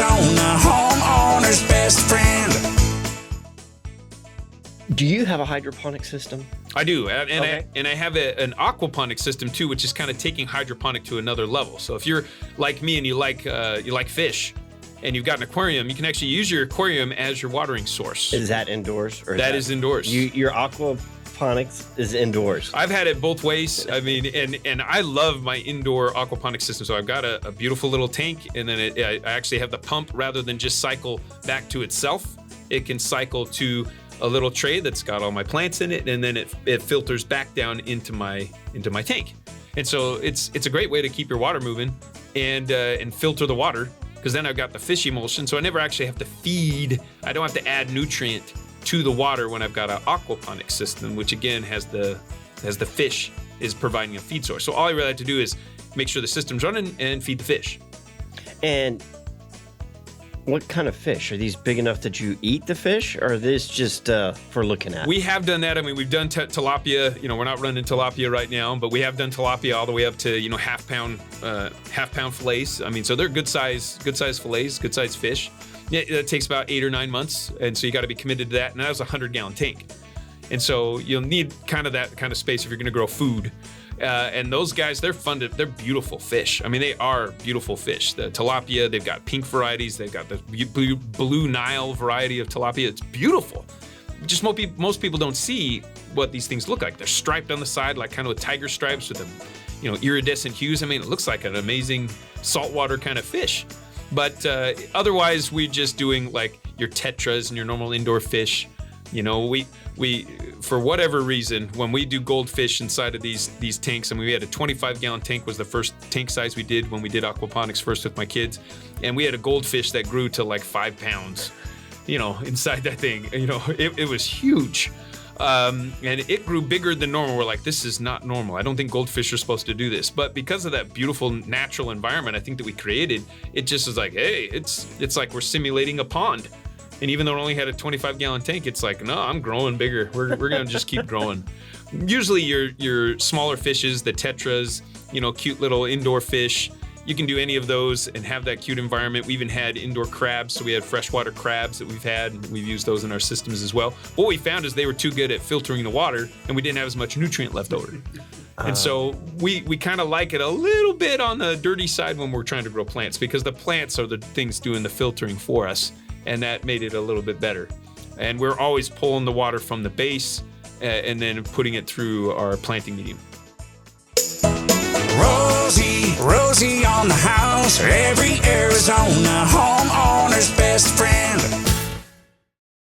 Arizona, homeowner's best friend. Do you have a hydroponic system? I do, and Okay. I have an aquaponic system too, which is kind of taking hydroponic to another level. So if you're like me and you like fish, and you've got an aquarium, you can actually use your aquarium as your watering source. Is that indoors? Or That is indoors. Your aquaponics is indoors. I've had it both ways. I mean, and I love my indoor aquaponic system. So I've got a beautiful little tank, and then I actually have the pump rather than just cycle back to itself. It can cycle to a little tray that's got all my plants in it, and then it filters back down into my tank. And so it's a great way to keep your water moving and filter the water, because then I've got the fish emulsion, so I never actually have to feed. I don't have to add nutrient to the water when I've got an aquaponic system, which again has the fish is providing a feed source. So all I really have to do is make sure the system's running and feed the fish. And what kind of fish? Are these big enough that you eat the fish, or are this just for looking at? We have done that. I mean, we've done tilapia. We're not running tilapia right now, but we have done tilapia all the way up to half pound fillets. I mean, so they're good size fillets, good size fish. Yeah, it takes about 8 or 9 months, and so you got to be committed to that. And that was a 100-gallon tank, and so you'll need that kind of space if you're going to grow food. And those guys, they're beautiful fish. I mean, they are beautiful fish. The tilapia, they've got pink varieties. They've got the blue Nile variety of tilapia. It's beautiful. Just most people don't see what these things look like. They're striped on the side, like kind of with tiger stripes with iridescent hues. I mean, it looks like an amazing saltwater kind of fish. But otherwise, we're just doing like your tetras and your normal indoor fish. We for whatever reason, when we do goldfish inside of these tanks, I mean, we had a 25-gallon tank was the first tank size we did when we did aquaponics first with my kids, and we had a goldfish that grew to like 5 pounds, inside that thing. It was huge, and it grew bigger than normal. We're like, this is not normal. I don't think goldfish are supposed to do this, but because of that beautiful natural environment, I think that we created, it just is like, hey, it's like we're simulating a pond. And even though it only had a 25-gallon tank, it's like, no, I'm growing bigger. We're gonna just keep growing. Usually your smaller fishes, the tetras, cute little indoor fish, you can do any of those and have that cute environment. We even had indoor crabs, so we had freshwater crabs that we've had, and we've used those in our systems as well. What we found is they were too good at filtering the water, and we didn't have as much nutrient left over. And so we kind of like it a little bit on the dirty side when we're trying to grow plants, because the plants are the things doing the filtering for us. And that made it a little bit better. And we're always pulling the water from the base and then putting it through our planting medium. Rosie on the house, every Arizona homeowner's best